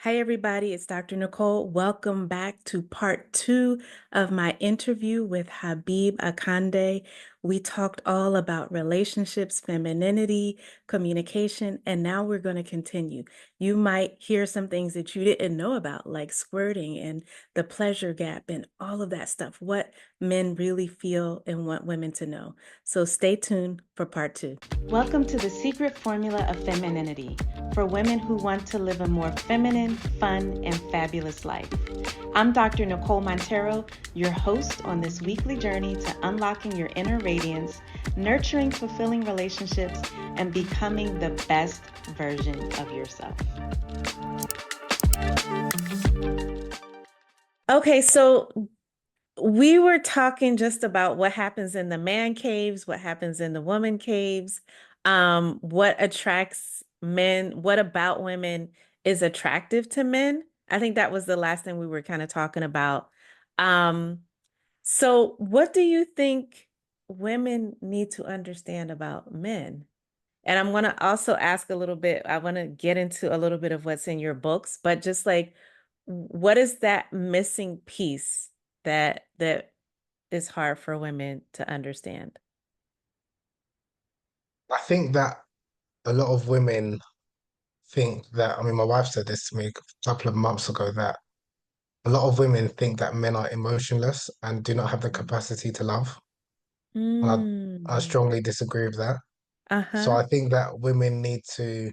Hi, everybody. It's Dr. Nicole. Welcome back to part two of my interview with Habeeb Akande. We talked all about relationships, femininity, communication, and now we're going to continue. You might hear some things that you didn't know about, like squirting and the pleasure gap and all of that stuff, what men really feel and want women to know. So stay tuned for part two. Welcome to the Secret Formula of Femininity for women who want to live a more feminine, fun, and fabulous life. I'm Dr. Nicole Montero, your host on this weekly journey to unlocking your inner radiance, nurturing fulfilling relationships, and becoming the best version of yourself. Okay, so we were talking just about what happens in the man caves, what happens in the woman caves, what attracts men, what about women is attractive to men. I think that was the last thing we were kind of talking about. Um, so what do you think women need to understand about men? And I'm going to also ask a little bit, I want to get into a little bit of what's in your books, but just like, what is that missing piece that is hard for women to understand? I think that a lot of women think that, my wife said this to me a couple of months ago, that a lot of women think that men are emotionless and do not have the capacity to love. And I Mm. strongly disagree with that. So Uh-huh. I think that women need to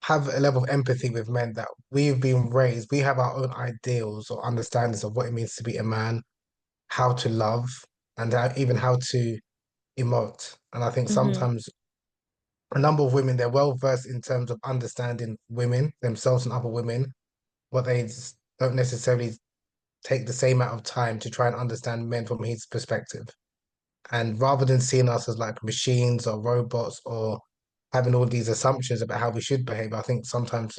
have a level of empathy with men that we've been raised. We have our own ideals or understandings of what it means to be a man, how to love, and even how to emote. And I think Mm-hmm. sometimes a number of women, they're well versed in terms of understanding women, themselves and other women, but they just don't necessarily take the same amount of time to try and understand men from his perspective. And rather than seeing us as like machines or robots or having all these assumptions about how we should behave, I think sometimes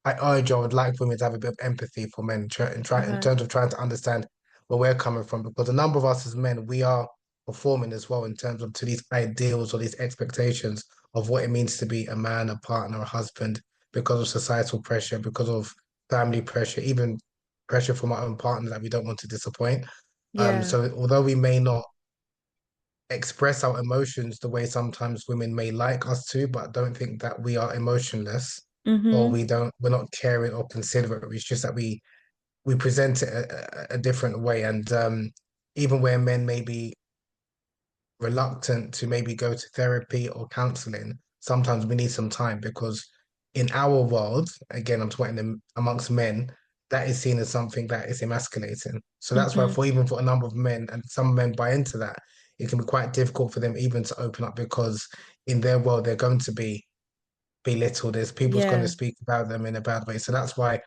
I would like women to have a bit of empathy for men in Uh-huh. terms of trying to understand where we're coming from, because a number of us as men, we are performing as well in terms of to these ideals or these expectations of what it means to be a man, a partner, a husband, because of societal pressure, because of family pressure, even pressure from our own partner that we don't want to disappoint. Yeah. So although we may not express our emotions the way sometimes women may like us to, but don't think that we are emotionless or Mm-hmm. we're not caring or considerate. It's just that we present it a different way. And even where men may be reluctant to maybe go to therapy or counseling, sometimes we need some time because in our world, again, I'm talking amongst men, that is seen as something that is emasculating. So that's why Mm-hmm. for even for a number of men, and some men buy into that, it can be quite difficult for them even to open up because in their world they're going to be belittled. There's people's going to Yeah. speak about them in a bad way. So that's why,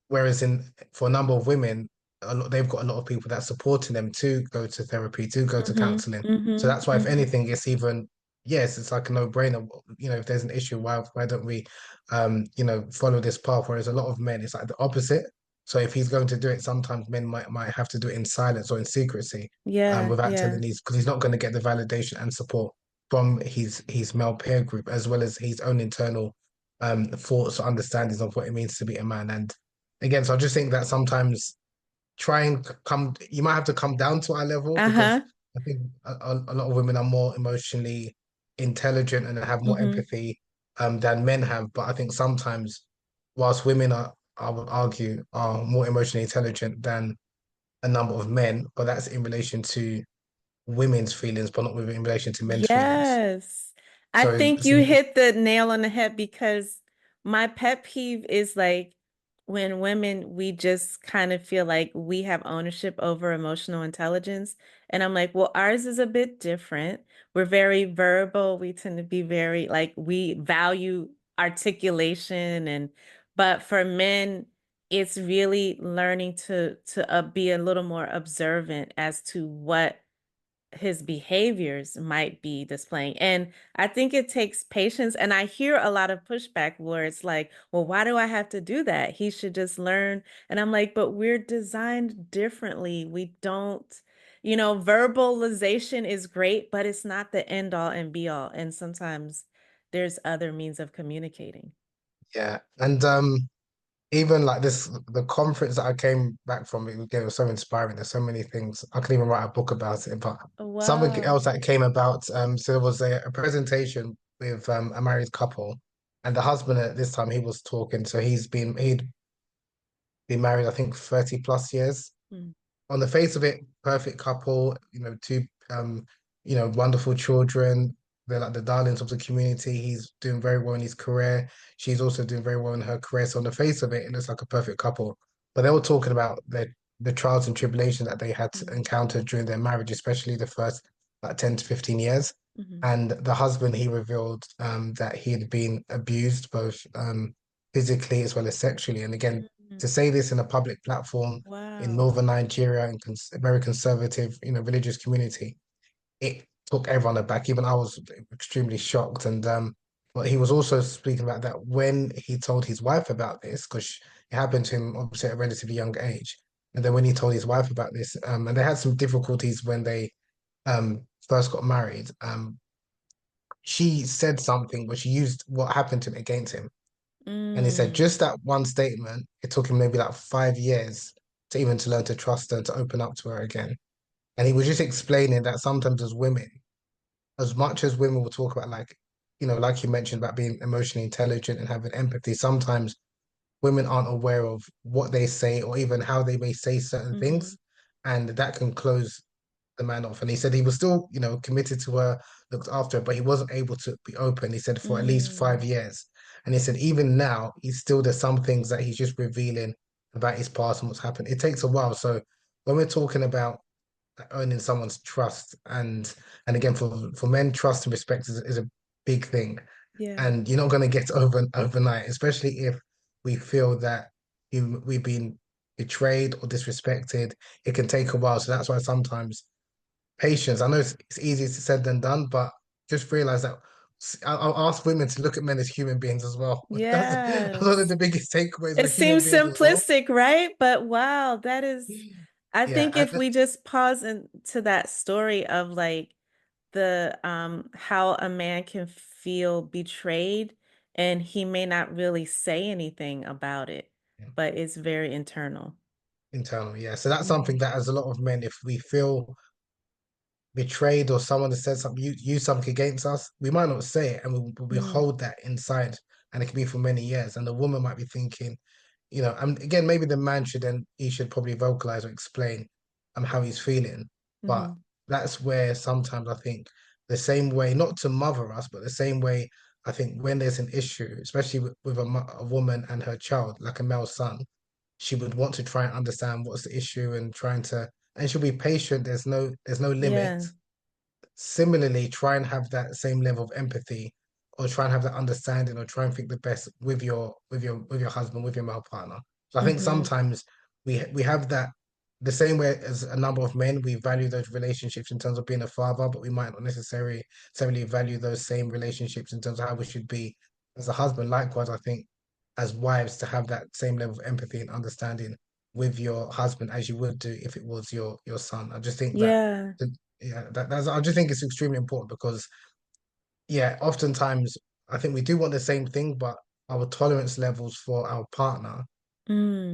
whereas in for a number of women, they've got a lot of people that's supporting them to go to therapy, to go to Mm-hmm. counseling. So Mm-hmm. that's why, if Mm-hmm. anything, it's even yes, it's like a no-brainer. If there's an issue, why don't we, follow this path? Whereas a lot of men, it's like the opposite. So if he's going to do it, sometimes men might have to do it in silence or in secrecy, Yeah. without Yeah. telling these because he's not going to get the validation and support from his male peer group as well as his own internal thoughts or understandings of what it means to be a man. And again, so I just think that sometimes try and come, you might have to come down to our level because Uh-huh. I think a lot of women are more emotionally intelligent and have more Mm-hmm. empathy than men have. But I think sometimes, whilst women are, I would argue, are more emotionally intelligent than a number of men, but that's in relation to women's feelings, but not in relation to men's feelings. Yes. I So, think so you hit the nail on the head because my pet peeve is like when women, we just kind of feel like we have ownership over emotional intelligence. And I'm like, well, ours is a bit different. We're very verbal. We tend to be very like we value articulation but for men, it's really learning to be a little more observant as to what his behaviors might be displaying. And I think it takes patience. And I hear a lot of pushback where it's like, well, why do I have to do that? He should just learn. And I'm like, but we're designed differently. We don't, verbalization is great, but it's not the end all and be all. And sometimes there's other means of communicating. Yeah. And even like this, the conference that I came back from, it was so inspiring. There's so many things. I could even write a book about it. But something Wow. else that came about, so there was a presentation with a married couple, and the husband at this time he was talking. So he'd been married, I think, 30 plus years. Mm, On the face of it, perfect couple, two wonderful children. They're like the darlings of the community. He's doing very well in his career. She's also doing very well in her career. So on the face of it, it looks like a perfect couple. But they were talking about the trials and tribulations that they had mm, encountered during their marriage, especially the first like 10 to 15 years. mhm, And the husband, he revealed that he had been abused both physically as well as sexually. And again, mm. to say this in a public platform in Wow. northern Nigeria and very conservative, religious community, it took everyone aback. Even I was extremely shocked. And but he was also speaking about that when he told his wife about this, because it happened to him obviously at a relatively young age. And then when he told his wife about this, and they had some difficulties when they first got married, she said something which she used what happened to him against him. And he said Mm, just that one statement, it took him maybe like 5 years to even to learn to trust her, to open up to her again. And he was just explaining that sometimes as women, as much as women will talk about like, like you mentioned about being emotionally intelligent and having empathy, sometimes women aren't aware of what they say or even how they may say certain mhm, things. And that can close the man off. And he said he was still, committed to her, looked after her, but he wasn't able to be open. He said for at least mm. 5 years. And he said even now, he's still there's some things that he's just revealing about his past and what's happened. It takes a while. So when we're talking about earning someone's trust, and again for men, trust and respect is a big thing. Yeah. And you're not going to get overnight, especially if we feel that we've been betrayed or disrespected. It can take a while. So that's why sometimes patience. I know it's easier said than done, but just realize that I'll ask women to look at men as human beings as well. That's one of Yes. the biggest takeaways. It We're human seems beings as well. simplistic, right? But wow, that is, I Yeah, think if we just pause into that story of like the how a man can feel betrayed and he may not really say anything about it, but it's very internal. internal. Yeah, so that's something Mhm. that as a lot of men, if we feel betrayed or someone has said something, use something against us, we might not say it, and we Mm, hold that inside, and it can be for many years. And the woman might be thinking, and again, maybe the man should then he should probably vocalize or explain how he's feeling. But mhm. that's where sometimes I think the same way, not to mother us, but the same way I think when there's an issue, especially with a woman and her child, like a male son, she would want to try and understand what's the issue and trying to, and she'll be patient. There's no limit. Yeah. Similarly, try and have that same level of empathy, or try and have that understanding, or try and think the best with your husband, with your male partner. So I think Hmm. sometimes we have that the same way as a number of men, we value those relationships in terms of being a father, but we might not necessarily value those same relationships in terms of how we should be as a husband. Likewise, I think as wives to have that same level of empathy and understanding with your husband as you would do if it was your son. I just think that Yeah. yeah, that's I just think it's extremely important because yeah, oftentimes I think we do want the same thing, but our tolerance levels for our partner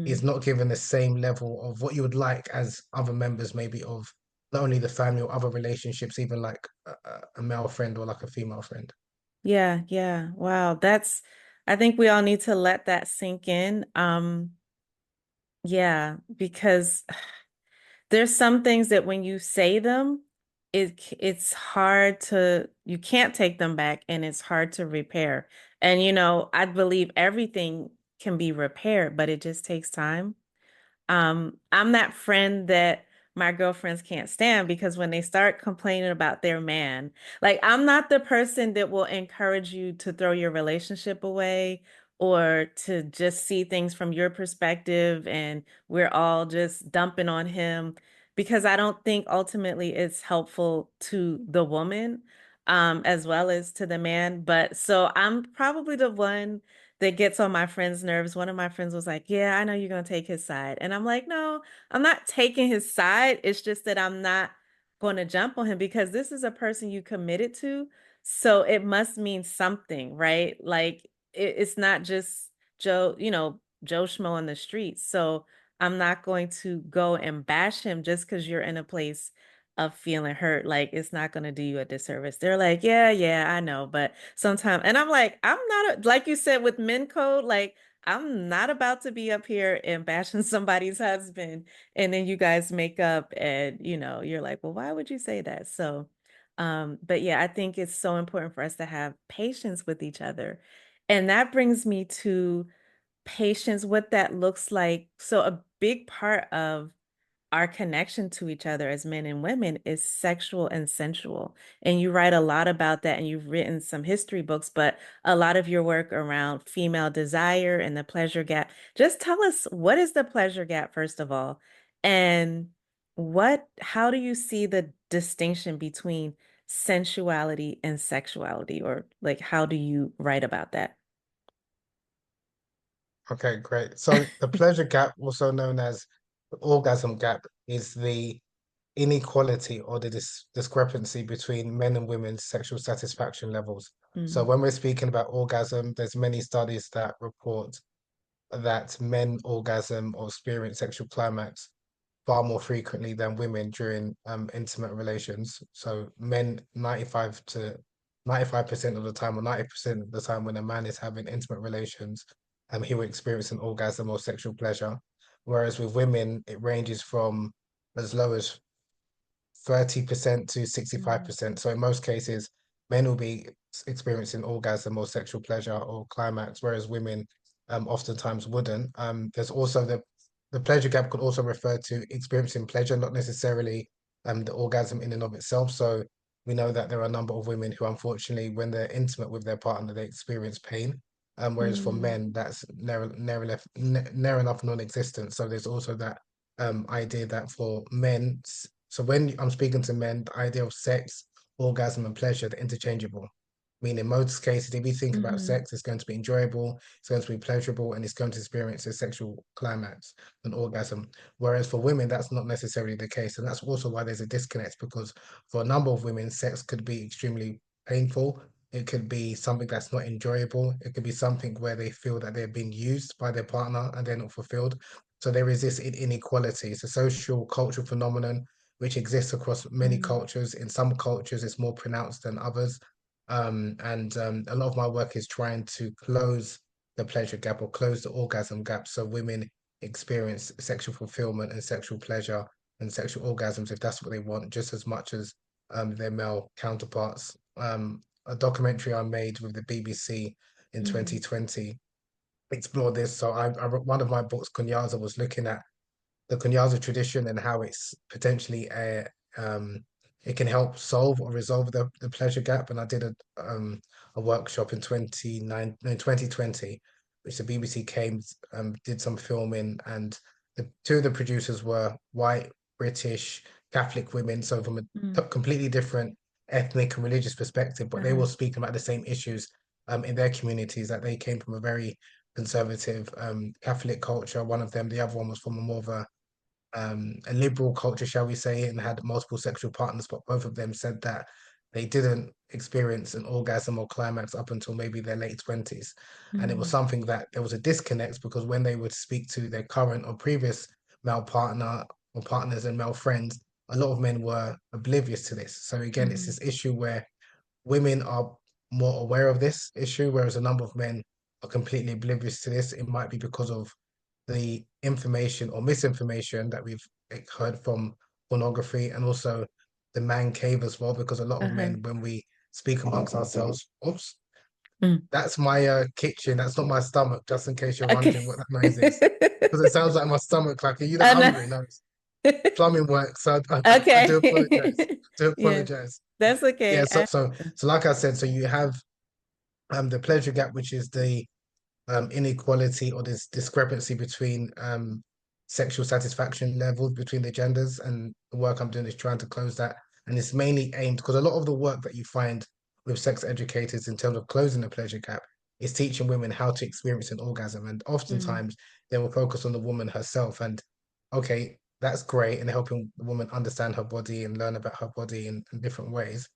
is Mm. not given the same level of what you would like as other members, maybe of not only the family or other relationships, even like a male friend or like a female friend. Yeah, yeah. Wow. I think we all need to let that sink in. Yeah, because there's some things that when you say them, it's hard to, you can't take them back and it's hard to repair. And I believe everything can be repaired, but it just takes time. I'm that friend that my girlfriends can't stand because when they start complaining about their man, like I'm not the person that will encourage you to throw your relationship away or to just see things from your perspective and we're all just dumping on him because I don't think ultimately it's helpful to the woman, as well as to the man. But so I'm probably the one that gets on my friend's nerves. One of my friends was like, "Yeah, I know you're going to take his side." And I'm like, "No, I'm not taking his side. It's just that I'm not going to jump on him because this is a person you committed to. So it must mean something, right? Like it's not just Joe, Joe Schmo on the streets. So I'm not going to go and bash him just because you're in a place of feeling hurt. Like it's not going to do you a disservice. They're like, yeah, yeah, I know. But sometimes, and I'm like, I'm not, like you said with men code, like I'm not about to be up here and bashing somebody's husband. And then you guys make up and, you're like, well, why would you say that? So, but yeah, I think it's so important for us to have patience with each other. And that brings me to patience, what that looks like. So, a big part of our connection to each other as men and women is sexual and sensual. And you write a lot about that, and you've written some history books, but a lot of your work around female desire and the pleasure gap. Just tell us, what is the pleasure gap, first of all? And how do you see the distinction between sensuality and sexuality? Or like, how do you write about that? Okay, great. So the pleasure gap, also known as the orgasm gap, is the inequality or the discrepancy between men and women's sexual satisfaction levels. So Mm, when we're speaking about orgasm, there's many studies that report that men orgasm or experience sexual climax far more frequently than women during intimate relations. So men 95% of the time, or 90% of the time when a man is having intimate relations, he will experience an orgasm or sexual pleasure. Whereas with women, it ranges from as low as 30% to mm, 65%. So in most cases, men will be experiencing orgasm or sexual pleasure or climax, whereas women oftentimes wouldn't. There's also the pleasure gap could also refer to experiencing pleasure, not necessarily the orgasm in and of itself. So we know that there are a number of women who, unfortunately, when they're intimate with their partner, they experience pain. Whereas for mm, men, that's near enough non-existent. So there's also that idea that for men, so when I'm speaking to men, the idea of sex, orgasm, and pleasure, they're interchangeable. I mean, in most cases, if you think about mhm, sex, it's going to be enjoyable, it's going to be pleasurable, and it's going to experience a sexual climax, an orgasm. Whereas for women, that's not necessarily the case. And that's also why there's a disconnect, because for a number of women, sex could be extremely painful. It could be something that's not enjoyable. It could be something where they feel that they're being used by their partner and they're not fulfilled. So there is this inequality. It's a social, cultural phenomenon which exists across many mm, cultures. In some cultures, it's more pronounced than others. And a lot of my work is trying to close the pleasure gap or close the orgasm gap so women experience sexual fulfillment and sexual pleasure and sexual orgasms if that's what they want, just as much as their male counterparts. A documentary I made with the BBC in mhm, 2020 explored this. So I wrote one of my books, Kunyaza, was looking at the Kunyaza tradition and how it's potentially um it can help solve or resolve the pleasure gap. And I did a workshop in 2020, which the BBC came did some filming, and the two of the producers were white British Catholic women, so from a mm, completely different ethnic and religious perspective, but they uh-huh, were speaking about the same issues in their communities, that they came from a very conservative Catholic culture. One of them, the other one was from a more of a liberal culture, shall we say, and had multiple sexual partners, but both of them said that they didn't experience an orgasm or climax up until maybe their late 20s. And it was mm, something that there was a disconnect because when they would speak to their current or previous male partner or partners and male friends, a lot of men were oblivious to this. So again, it's mm, this issue where women are more aware of this issue, whereas a number of men are completely oblivious to this. It might be because of the information or misinformation that we've heard from pornography and also the man cave as well, because a lot of uh-huh, men, when we speak amongst ourselves, oops, mm. that's my kitchen, that's not my stomach, just in case you're wondering Okay. what that noise is. Because it sounds like my stomach, like, are you not I know. hungry? No, it's plumbing work. So I do apologize. Okay. Do Yeah, apologize. that's Yeah, okay. so like I said, so you have the pleasure gap, which is the inequality or this discrepancy between sexual satisfaction levels between the genders. And the work I'm doing is trying to close that. And it's mainly aimed because a lot of the work that you find with sex educators in terms of closing the pleasure gap is teaching women how to experience an orgasm. And Mm, oftentimes they will focus on the woman herself. And okay, that's great in helping the woman understand her body and learn about her body in different ways.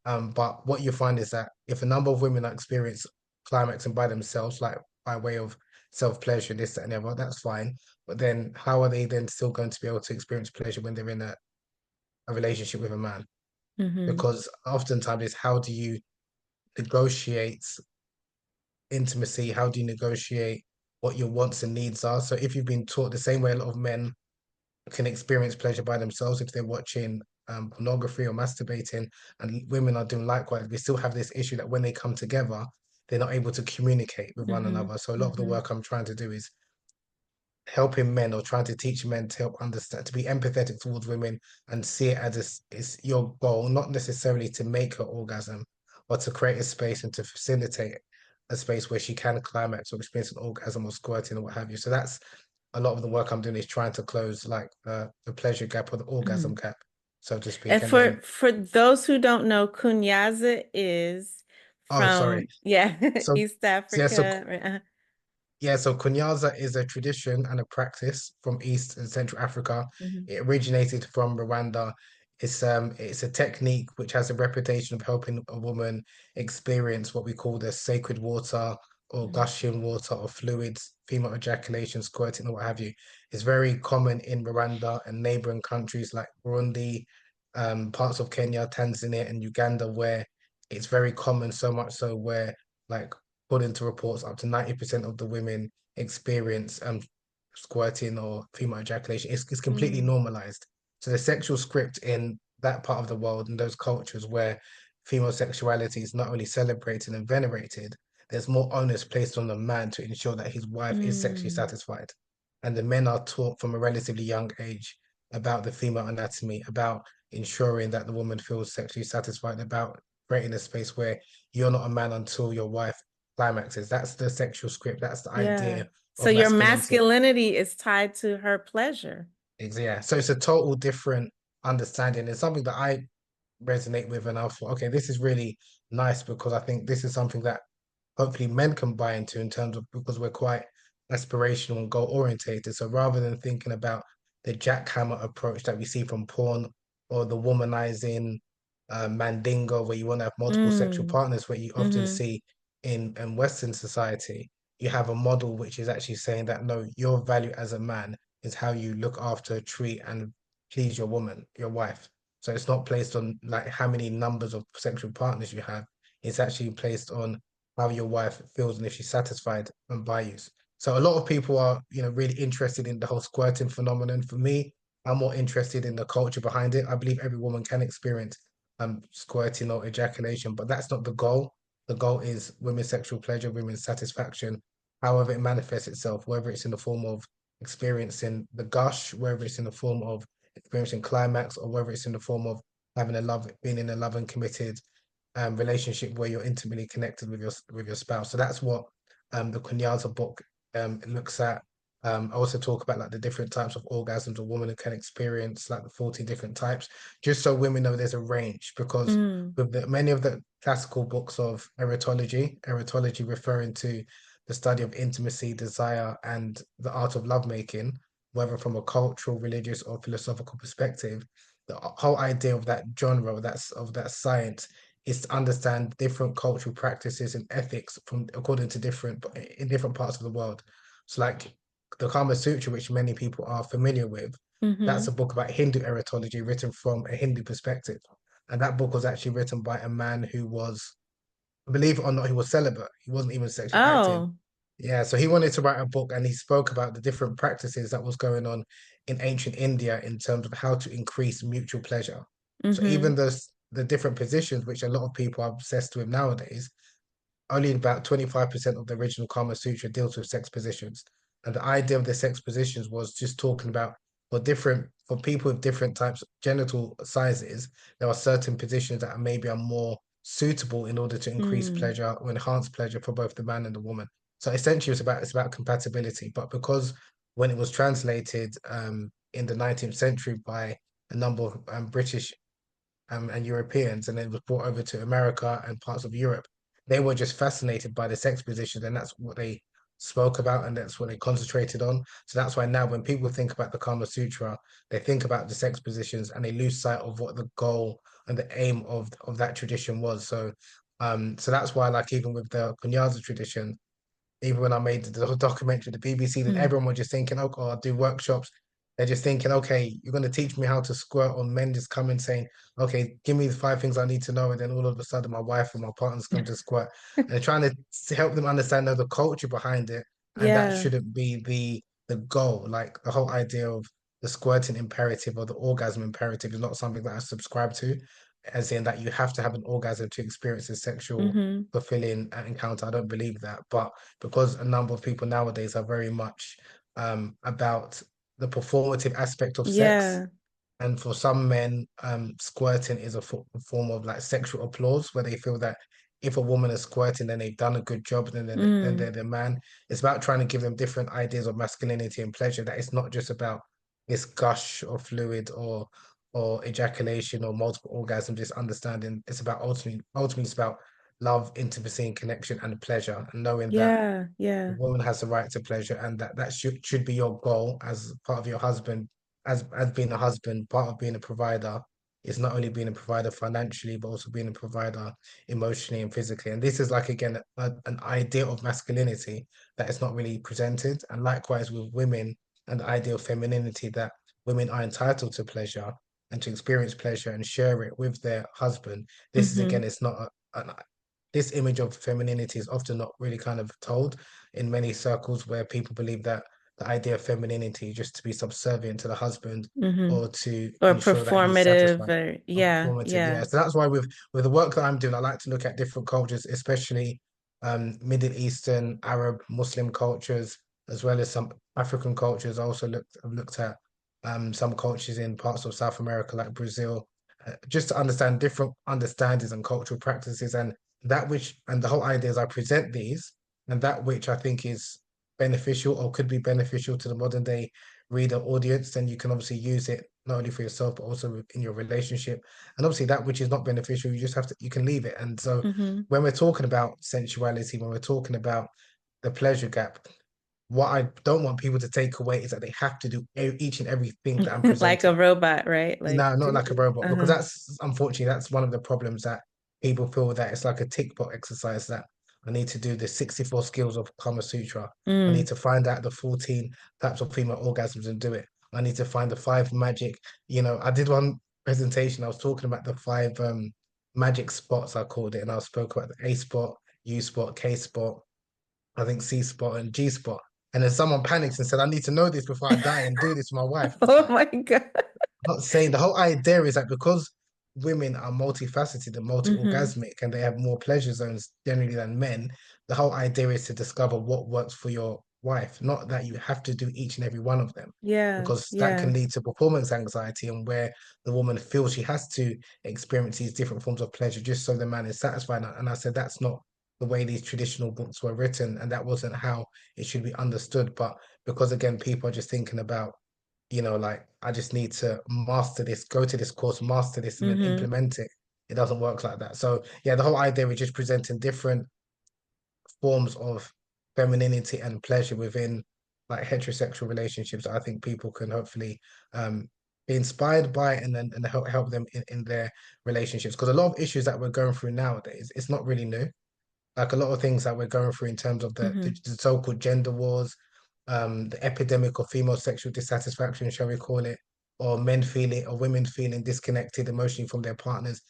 But what you find is that if a number of women are experiencing climaxing by themselves, like by way of self-pleasure, this, that, and the other, that's fine. But then how are they then still going to be able to experience pleasure when they're in a relationship with a man? Mm-hmm. Because oftentimes it's how do you negotiate intimacy? How do you negotiate what your wants and needs are? So if you've been taught the same way a lot of men can experience pleasure by themselves if they're watching pornography or masturbating, and women are doing likewise, we still have this issue that when they come together, they're not able to communicate with one Mm-hmm. another. So a lot of the Mm-hmm. work I'm trying to do is helping men or trying to teach men to help understand to be empathetic towards women and see it as it's your goal, not necessarily to make her orgasm, but to create a space and to facilitate a space where she can climax or experience an orgasm or squirting or what have you. So that's a lot of the work I'm doing is trying to close like the pleasure gap or the orgasm Mm-hmm. gap, so to speak. And And then, for those who don't know, Kunyaza is oh, sorry. from, yeah, So, East yeah, so Africa. yeah, so Kunyaza is a tradition and a practice from East and Central Africa. Mm-hmm. It originated from Rwanda. It's a technique which has a reputation of helping a woman experience what we call the sacred water or Mm-hmm. gushing water or fluids, female ejaculation, squirting, or what have you. It's very common in Rwanda and neighboring countries like Burundi, parts of Kenya, Tanzania, and Uganda, where it's very common, so much so where like according to reports, up to 90% of the women experience squirting or female ejaculation. It's completely Mm. normalized. So the sexual script in that part of the world and those cultures where female sexuality is not only celebrated and venerated, there's more onus placed on the man to ensure that his wife is sexually Mm. satisfied. And the men are taught from a relatively young age about the female anatomy, about ensuring that the woman feels sexually satisfied, about creating a space where you're not a man until your wife climaxes. That's the sexual script. That's the Yeah. idea So of your masculinity. masculinity is tied to her pleasure. Yeah. So it's a total different understanding. It's something that I resonate with, and I thought, okay, this is really nice because I think this is something that hopefully men can buy into in terms of because we're quite aspirational and goal orientated. So rather than thinking about the jackhammer approach that we see from porn or the womanizing mandingo, where you want to have multiple sexual Mm. partners, where you often Mm-hmm. see in Western society, you have a model which is actually saying that no, your value as a man is how you look after, treat, and please your woman, your wife. So it's not placed on like how many numbers of sexual partners you have. It's actually placed on how your wife feels and if she's satisfied and by you. So a lot of people are, really interested in the whole squirting phenomenon. For me, I'm more interested in the culture behind it. I believe every woman can experience squirting or ejaculation, but that's not the goal. The goal is women's sexual pleasure, women's satisfaction, however it manifests itself, whether it's in the form of experiencing the gush, whether it's in the form of experiencing climax, or whether it's in the form of being in a love and committed relationship where you're intimately connected with your spouse. So that's what the Kunyaza book looks at. I also talk about like the different types of orgasms a woman can experience, like the 40 different types, just so women know there's a range. Because Mm. with many of the classical books of erotology referring to the study of intimacy, desire, and the art of lovemaking, whether from a cultural, religious, or philosophical perspective, the whole idea of that genre, of that science, is to understand different cultural practices and ethics from according to different in different parts of the world. So like the Kama Sutra, which many people are familiar with, that's Mm-hmm. a book about Hindu erotology written from a Hindu perspective. And that book was actually written by a man who was, believe it or not, he was celibate. He wasn't even sexually active. Oh. Yeah, so he wanted to write a book and he spoke about the different practices that was going on in ancient India in terms of how to increase mutual pleasure. So Mm-hmm. even the different positions which a lot of people are obsessed with nowadays, only about 25% of the original Kama Sutra deals with sex positions. And the idea of the sex positions was just talking about for people with different types of genital sizes, there are certain positions that maybe are more suitable in order to increase Mm. pleasure or enhance pleasure for both the man and the woman. So essentially it's about compatibility. But because when it was translated in the 19th century by a number of British and Europeans, and then was brought over to America and parts of Europe. They were just fascinated by the sex position, and that's what they spoke about, and that's what they concentrated on. So that's why now, when people think about the Kama Sutra, they think about the sex positions, and they lose sight of what the goal and the aim of that tradition was. So So that's why, like, even with the Kunyaza tradition, even when I made the documentary, the BBC, then Mm. everyone was just thinking, oh, I'll do workshops. They're just thinking, okay, you're going to teach me how to squirt, or men just come and saying, okay, give me the five things I need to know. And then all of a sudden, my wife and my partners come to squirt. And they're trying to help them understand the culture behind it. And that Yeah. shouldn't be the goal. Like the whole idea of the squirting imperative or the orgasm imperative is not something that I subscribe to, as in that you have to have an orgasm to experience a sexual Hmm. fulfilling encounter. I don't believe that. But because a number of people nowadays are very much about the performative aspect of sex. Yeah. And for some men, squirting is a form of like sexual applause, where they feel that if a woman is squirting, then they've done a good job, then Mm. they're the man. It's about trying to give them different ideas of masculinity and pleasure. That it's not just about this gush or fluid or ejaculation or multiple orgasms. Just understanding it's about ultimately it's about love, intimacy, and connection and pleasure, and knowing that Yeah. the Yeah. woman has the right to pleasure, and that should be your goal as part of your husband, as being a husband. Part of being a provider is not only being a provider financially, but also being a provider emotionally and physically. And this is like again an idea of masculinity that is not really presented. And likewise with women, and the idea of femininity, that women are entitled to pleasure and to experience pleasure and share it with their husband. This is again, Hmm. it's not an this image of femininity is often not really kind of told in many circles, where people believe that the idea of femininity is just to be subservient to the husband Hmm. or to Or ensure that he's performative satisfied or or yeah. performative. Yeah. Yeah. So that's why with the work that I'm doing, I like to look at different cultures, especially Middle Eastern, Arab, Muslim cultures, as well as some African cultures. I've looked at some cultures in parts of South America, like Brazil, just to understand different understandings and cultural practices, and that which and the whole idea is I present these, and that which I think is beneficial or could be beneficial to the modern day reader audience, then you can obviously use it not only for yourself but also in your relationship. And obviously that which is not beneficial, you can leave it. And so Hmm. when we're talking about sensuality, when we're talking about the pleasure gap, what I don't want people to take away is that they have to do each and everything that I'm Like a presenting. robot, right? Like No, not do like a this. robot, because Uh-huh. that's unfortunately that's one of the problems, that people feel that it's like a tick box exercise, that I need to do the 64 skills of Kama Sutra. I need Mm. to find out the 14 types of female orgasms and do it. I need to find the five magic, I did one presentation, I was talking about the five magic spots, I called it, and I spoke about the A spot, U spot, K spot, I think C spot and G spot. And then someone panics and said, I need to know this before I die and do this for my wife. Oh my God. Not saying the whole idea is that because women are multifaceted and Hmm. multi-orgasmic and they have more pleasure zones generally than men, the whole idea is to discover what works for your wife, not that you have to do each and every one of them, Yeah. because that can Yeah. lead to performance anxiety, and where the woman feels she has to experience these different forms of pleasure just so the man is satisfied. And I said that's not the way these traditional books were written, and that wasn't how it should be understood. But because again, people are just thinking about, like, I just need to master this, go to this course, master this, and then Hmm. implement it. It doesn't work like that. So yeah, the whole idea is just presenting different forms of femininity and pleasure within like heterosexual relationships. I think people can hopefully um be inspired by, and help them in their relationships. Because a lot of issues that we're going through nowadays, it's not really new. Like a lot of things that we're going through in terms of Hmm. the so-called gender wars, the epidemic of female sexual dissatisfaction, shall we call it, or men feeling or women feeling disconnected emotionally from their partners.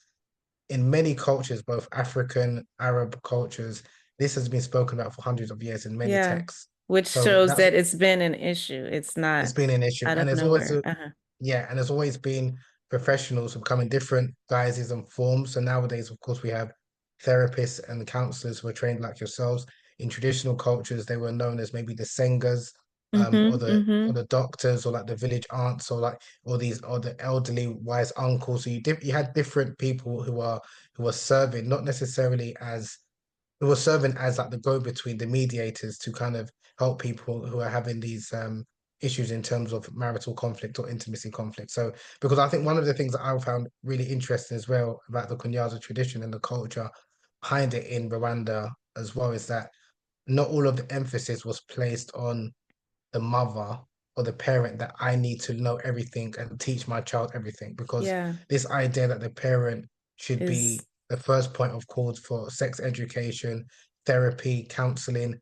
In many cultures, both African, Arab cultures, this has been spoken about for hundreds of years in many Yeah. texts. Which So shows that's that it's been an issue. It's it's not been an issue, out and of there's always nowhere. a Uh-huh. yeah, and there's always been professionals who come in different guises and forms. So nowadays, of course, we have therapists and counselors who are trained like yourselves. In traditional cultures, they were known as maybe the sengas, or Hmm. the Hmm. doctors, or like the village aunts, or the elderly wise uncles. So you had different people who are serving, not necessarily as who were serving as like the go-between, the mediators, to kind of help people who are having these issues in terms of marital conflict or intimacy conflict. So, because I think one of the things that I found really interesting as well about the Kunyaza tradition and the culture behind it in Rwanda as well is that not all of the emphasis was placed on the mother or the parent, that I need to know everything and teach my child everything, because Yeah. this idea that the parent should Is be the first point of calls for sex education, therapy, counseling.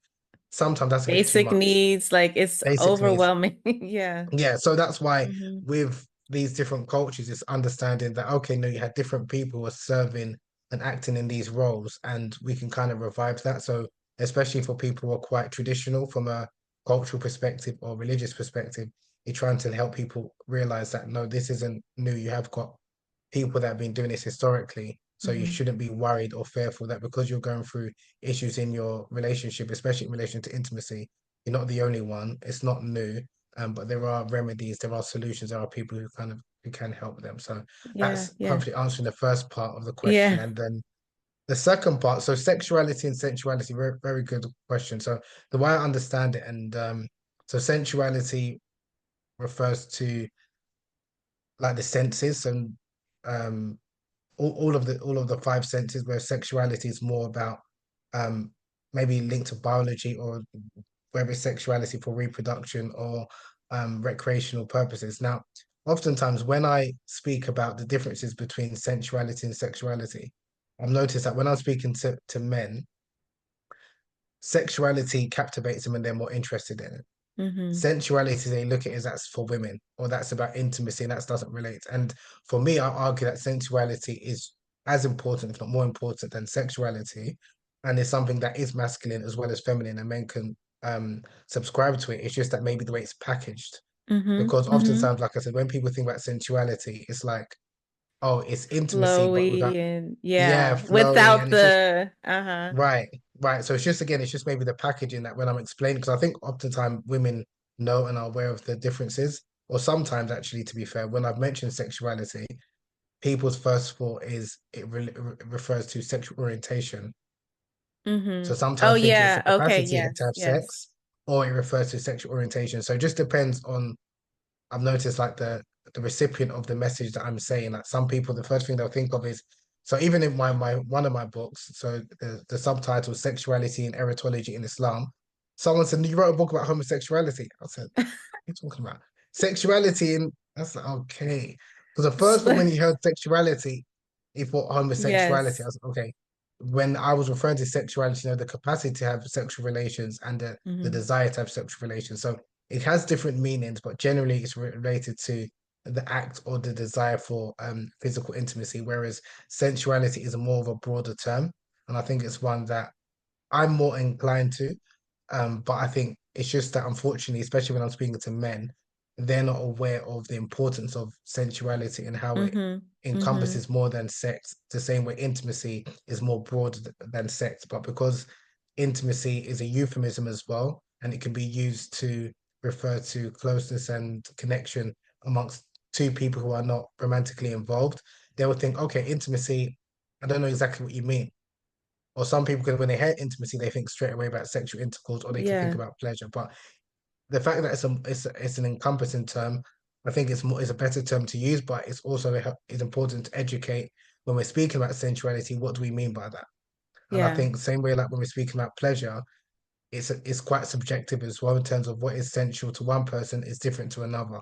Sometimes that's a bit too Basic much. needs, like it's Basic needs. overwhelming. Yeah. Yeah, so that's why Hmm. with these different cultures, it's understanding that okay, no, you had different people who are serving and acting in these roles, and we can kind of revive that. So especially for people who are quite traditional from a cultural perspective or religious perspective, you're trying to help people realize that no, this isn't new. You have got people that have been doing this historically. So you Hmm. shouldn't be worried or fearful that because you're going through issues in your relationship, especially in relation to intimacy, you're not the only one. It's not new. But there are remedies, there are solutions, there are people who kind of who can help them. So Yeah, that's yeah, hopefully answering the first part of the question. yeah. And then the second part, so sexuality and sensuality, very, very good question. So the way I understand it, and so sensuality refers to like the senses and um all of the five senses, where sexuality is more about um maybe linked to biology, or whether it's sexuality for reproduction or recreational purposes. Now, oftentimes when I speak about the differences between sensuality and sexuality, I've noticed that when I'm speaking to men, sexuality captivates them and they're more interested in it. Hmm. Sensuality, they look at it as that's for women, or that's about intimacy, and that doesn't relate. And for me, I argue that sensuality is as important, if not more important, than sexuality, and it's something that is masculine as well as feminine, and men can subscribe to it. It's just that maybe the way it's packaged, Hmm. because Hmm. oftentimes, like I said, when people think about sensuality, it's like, oh, it's intimacy, but without, Flowy and yeah, yeah, flowy, without and it's just the uh-huh. right, right. So it's just again, it's just maybe the packaging that when I'm explaining, because I think oftentimes women know and are aware of the differences, or sometimes actually, to be fair, when I've mentioned sexuality, people's first thought is it refers to sexual orientation. Hmm. So Oh sometimes think it's the yeah. Okay, capacity to yes, have yes. sex, or it refers to sexual orientation. So it just depends on I've noticed like the recipient of the message that I'm saying. Like some people, the first thing they'll think of is so even in my one of my books, so the subtitle Sexuality and Erotomology in Islam, someone said, you wrote a book about homosexuality. I said, what are you talking about? Sexuality and that's like, okay. Because the first thing when you heard sexuality, he thought homosexuality. I Yes. was like, okay. When I was referring to sexuality, the capacity to have sexual relations and the Hmm. desire to have sexual relations. So it has different meanings, but generally it's related to the act or the desire for physical intimacy, whereas sensuality is a more of a broader term. And I think it's one that I'm more inclined to. But I think it's just that unfortunately, especially when I'm speaking to men, they're not aware of the importance of sensuality and how it Hmm. Hmm. encompasses more than sex. The same way intimacy is more broad than sex, but because intimacy is a euphemism as well, and it can be used to refer to closeness and connection amongst two people who are not romantically involved, they will think, okay, intimacy, I don't know exactly what you mean. Or some people can, when they hear intimacy, they think straight away about sexual intercourse, or they can think Yeah, about pleasure. But the fact that it's an encompassing term, I think it's a better term to use. But it's also it's important to educate when we're speaking about sensuality. What do we mean by that? And I yeah, think the same way like when we're speaking about pleasure, it's quite subjective as well in terms of what is essential to one person is different to another.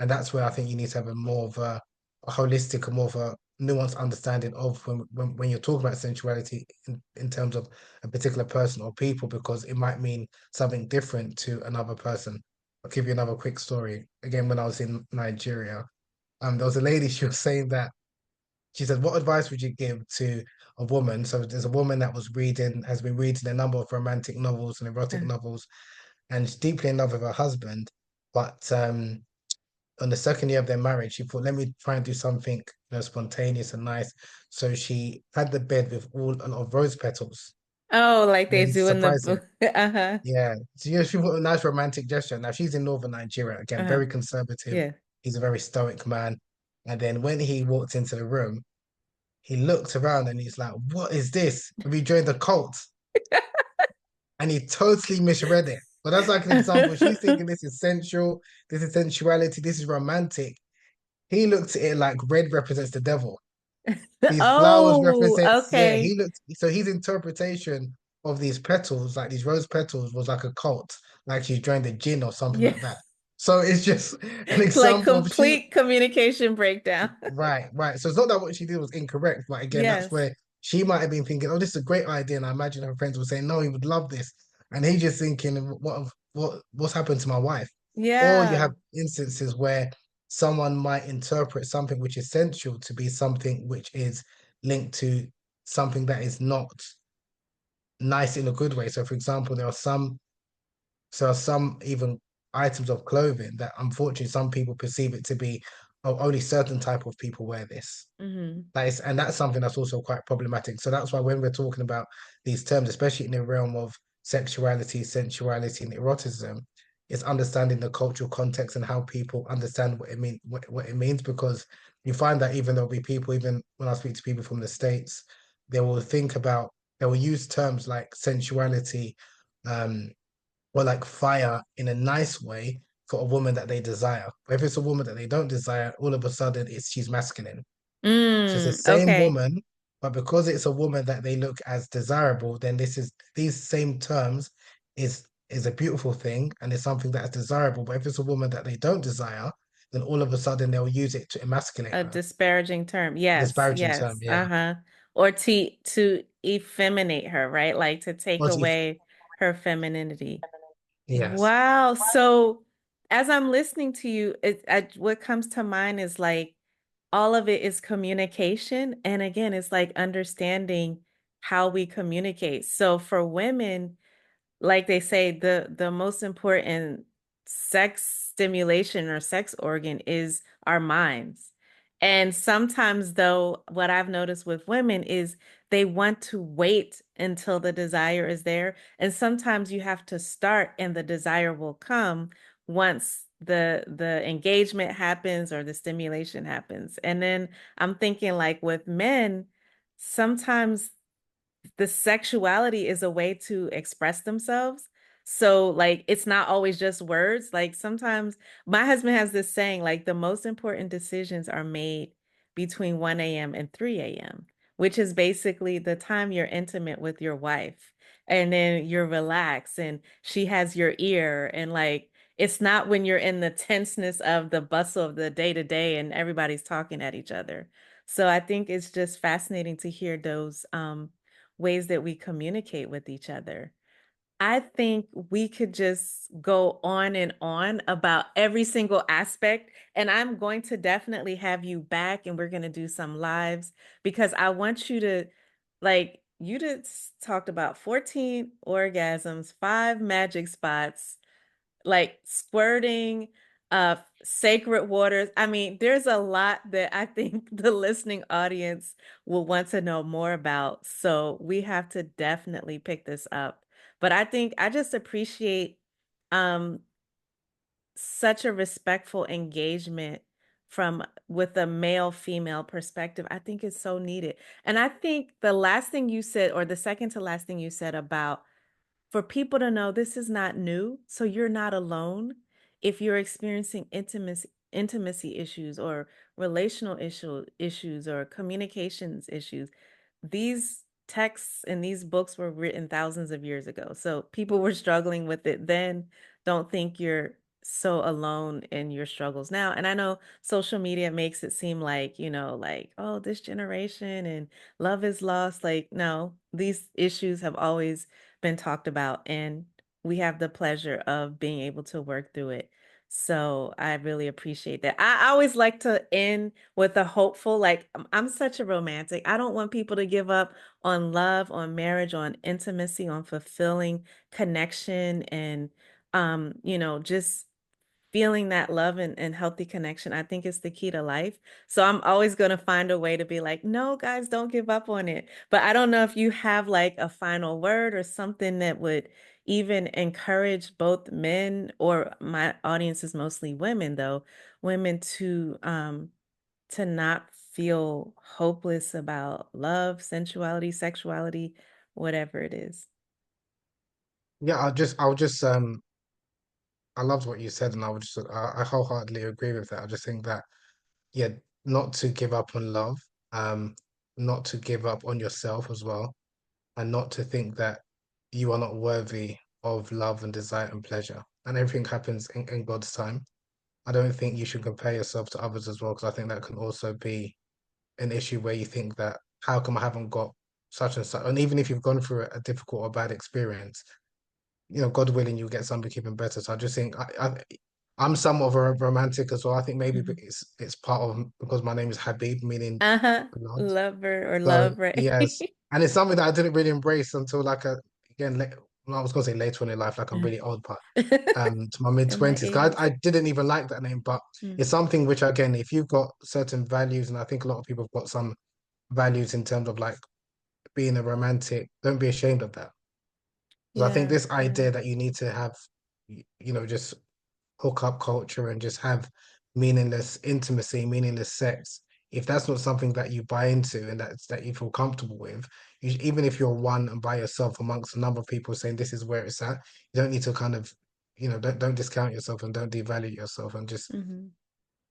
And that's where I think you need to have a more of a holistic, a more of a nuanced understanding of when you're talking about sensuality in terms of a particular person or people, because it might mean something different to another person. I'll give you another quick story. Again, when I was in Nigeria, there was a lady, she was saying that she said, what advice would you give to a woman? So there's a woman that has been reading a number of romantic novels and erotic uh, novels, and she's deeply in love with her husband. But on the second year of their marriage, she thought, let me try and do something, spontaneous and nice. So she had the bed with a lot of rose petals. oh, like they Really do in the surprising. book. Uh-huh. Yeah. So she thought a nice romantic gesture. Now she's in northern Nigeria, again, Uh-huh. very conservative. Yeah. He's a very stoic man. And then when he walked into the room, he looked around and he's like, what is this? Have you joined the cult? And he totally misread it. But that's like an example. She's thinking this is sensual, this is sensuality, this is romantic. He looked at it like red represents the devil. These flowers Oh, represents, yeah, okay. so his interpretation of these petals, like these rose petals, was like a cult, like she's joined the jinn or something Yeah. like that. So it's just an Like example of she, complete communication breakdown. right, right. So it's not that what she did was incorrect, but again, that's Yes. where she might have been thinking, "Oh, this is a great idea," and I imagine her friends were saying, "No, he would love this," and he's just thinking, what's happened to my wife?" Or you Yeah. have instances where someone might interpret something which is sensual to be something which is linked to something that is not nice in a good way. So, for example, there are some even items of clothing that unfortunately some people perceive it to be, oh, only certain type of people wear this. Hmm. And that's something that's also quite problematic. So that's why when we're talking about these terms, especially in the realm of sexuality, sensuality, and eroticism, it's understanding the cultural context and how people understand what it means. Because you find that even there'll be people, even when I speak to people from the States, they will think about they will use terms like sensuality, um, or like fire in a nice way for a woman that they desire. But if it's a woman that they don't desire, all of a sudden she's masculine. So it's the same Okay. woman, but because it's a woman that they look as desirable, then these same terms is a beautiful thing and it's something that is desirable. But if it's a woman that they don't desire, then all of a sudden they'll use it to emasculate A her. disparaging term. Yes, Disparaging term, yes. yeah. Uh-huh. Or to effeminate her, right? Like to take What if away her femininity. yes. Wow. So as I'm listening to you, what comes to mind is like all of it is communication. And again, it's like understanding how we communicate. So for women, like they say, the most important sex stimulation or sex organ is our minds. And sometimes though, what I've noticed with women is they want to wait until the desire is there. And sometimes you have to start and the desire will come once the engagement happens or the stimulation happens. And then I'm thinking like with men, sometimes the sexuality is a way to express themselves. So like it's not always just words. Like sometimes my husband has this saying like the most important decisions are made between 1 a.m. and 3 a.m., which is basically the time you're intimate with your wife. And then you're relaxed and she has your ear and like it's not when you're in the tenseness of the bustle of the day to day and everybody's talking at each other. So I think it's just fascinating to hear those ways that we communicate with each other. I think we could just go on and on about every single aspect. And I'm going to definitely have you back and we're going to do some lives because I want you to, like, you just talked about 14 orgasms, five magic spots, like squirting, sacred waters. I mean, there's a lot that I think the listening audience will want to know more about. So we have to definitely pick this up. But I think I just appreciate um such a respectful engagement from with a male female perspective. I think it's so needed. And I think the last thing you said, or the second to last thing you said about for people to know this is not new, so you're not alone if you're experiencing intimacy issues or issues or communications issues. These texts and these books were written thousands of years ago. So people were struggling with it then. Don't think you're so alone in your struggles now. And I know social media makes it seem like, like, oh, this generation and love is lost. Like, no, these issues have always been talked about, and we have the pleasure of being able to work through it. So I really appreciate that. I always like to end with a hopeful, like I'm such a romantic. I don't want people to give up on love, on marriage, on intimacy, on fulfilling connection and just feeling that love and healthy connection, I think is the key to life. So I'm always going to find a way to be like, no, guys, don't give up on it. But I don't know if you have like a final word or something that would even encourage both men, or my audience is mostly women though, women to not feel hopeless about love, sensuality, sexuality, whatever it is. Yeah, I loved what you said and I wholeheartedly agree with that. I just think that yeah, not to give up on love, um, not to give up on yourself as well, and not to think that you are not worthy of love and desire and pleasure. And everything happens in God's time. I don't think you should compare yourself to others as well, because I think that can also be an issue where you think that how come I haven't got such and such. And even if you've gone through a difficult or bad experience, God willing, you'll get something even better. So I just think I'm somewhat of a romantic as well. I think maybe Mhm. it's part of because my name is Habib, meaning Uh-huh. blood. Lover or So love, right? yes, and it's something that I didn't really embrace until like again, well, I was gonna say later on in life, like I'm really old, but to my mid In my twenties. Cause 80s. I didn't even like that name, but Mm. it's something which again, if you've got certain values, and I think a lot of people have got some values in terms of like being a romantic, don't be ashamed of that. Because I think Yeah, this yeah. idea that you need to have, just hook up culture and just have meaningless intimacy, meaningless sex, if that's not something that you buy into and that you feel comfortable with, even if you're one and by yourself amongst a number of people saying this is where it's at, you don't need to kind of, don't discount yourself and don't devalue yourself and just Hmm.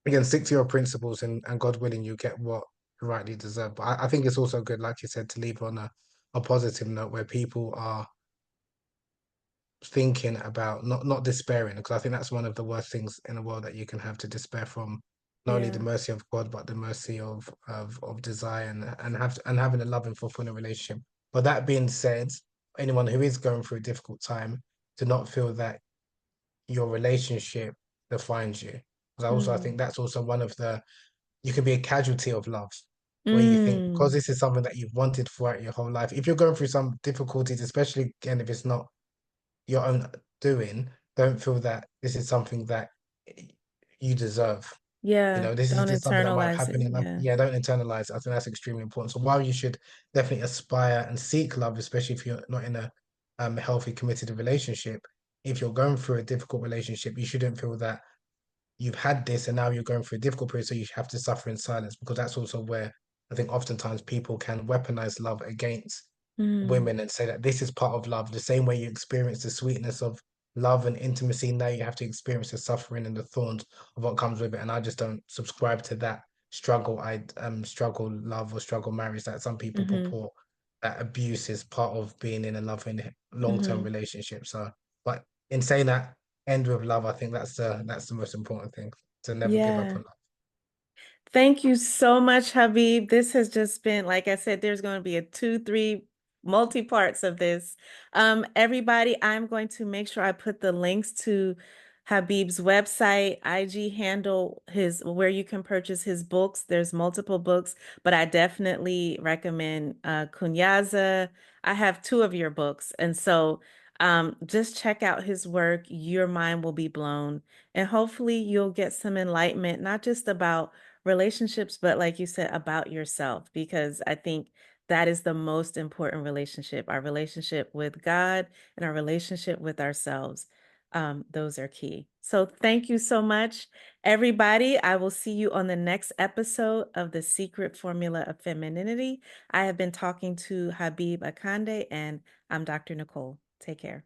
again stick to your principles and God willing you get what you rightly deserve. But I think it's also good, like you said, to leave on a positive note where people are thinking about not despairing, because I think that's one of the worst things in the world that you can have, to despair from not only the Yeah. mercy of God but the mercy of desire and having a loving fulfilling relationship. But that being said, anyone who is going through a difficult time, to not feel that your relationship defines you. Because I Mm. think that's also one of the, you can be a casualty of love, where you think because Mm. this is something that you've wanted throughout your whole life, if you're going through some difficulties, especially again if it's not your own doing, don't feel that this is something that you deserve. Yeah. This is Don't just something that might internalize happen it. in life. Yeah. Yeah, don't internalize it. I think that's extremely important. So while you should definitely aspire and seek love, especially if you're not in a healthy, committed relationship, if you're going through a difficult relationship, you shouldn't feel that you've had this and now you're going through a difficult period, so you have to suffer in silence, because that's also where I think oftentimes people can weaponize love against Mm. women and say that this is part of love. The same way you experience the sweetness of love and intimacy, now you have to experience the suffering and the thorns of what comes with it. And I just don't subscribe to that struggle. I struggle love or struggle marriage that some people Hmm. purport that abuse is part of being in a loving long-term Hmm. relationship. So, but in saying that, end with love. I think that's the most important thing, to never give up Yeah. on love. Thank you so much, Habib. This has just been, like I said, there's going to be a two, three multi-parts of this. Everybody, I'm going to make sure I put the links to Habib's website, IG handle, his where you can purchase his books. There's multiple books, but I definitely recommend Kunyaza. I have two of your books, and so just check out his work. Your mind will be blown, and hopefully you'll get some enlightenment, not just about relationships, but like you said, about yourself, because I think that is the most important relationship, our relationship with God and our relationship with ourselves. Those are key. So thank you so much, everybody. I will see you on the next episode of the Secret Formula of Femininity. I have been talking to Habeeb Akande, and I'm Dr. Nicole. Take care.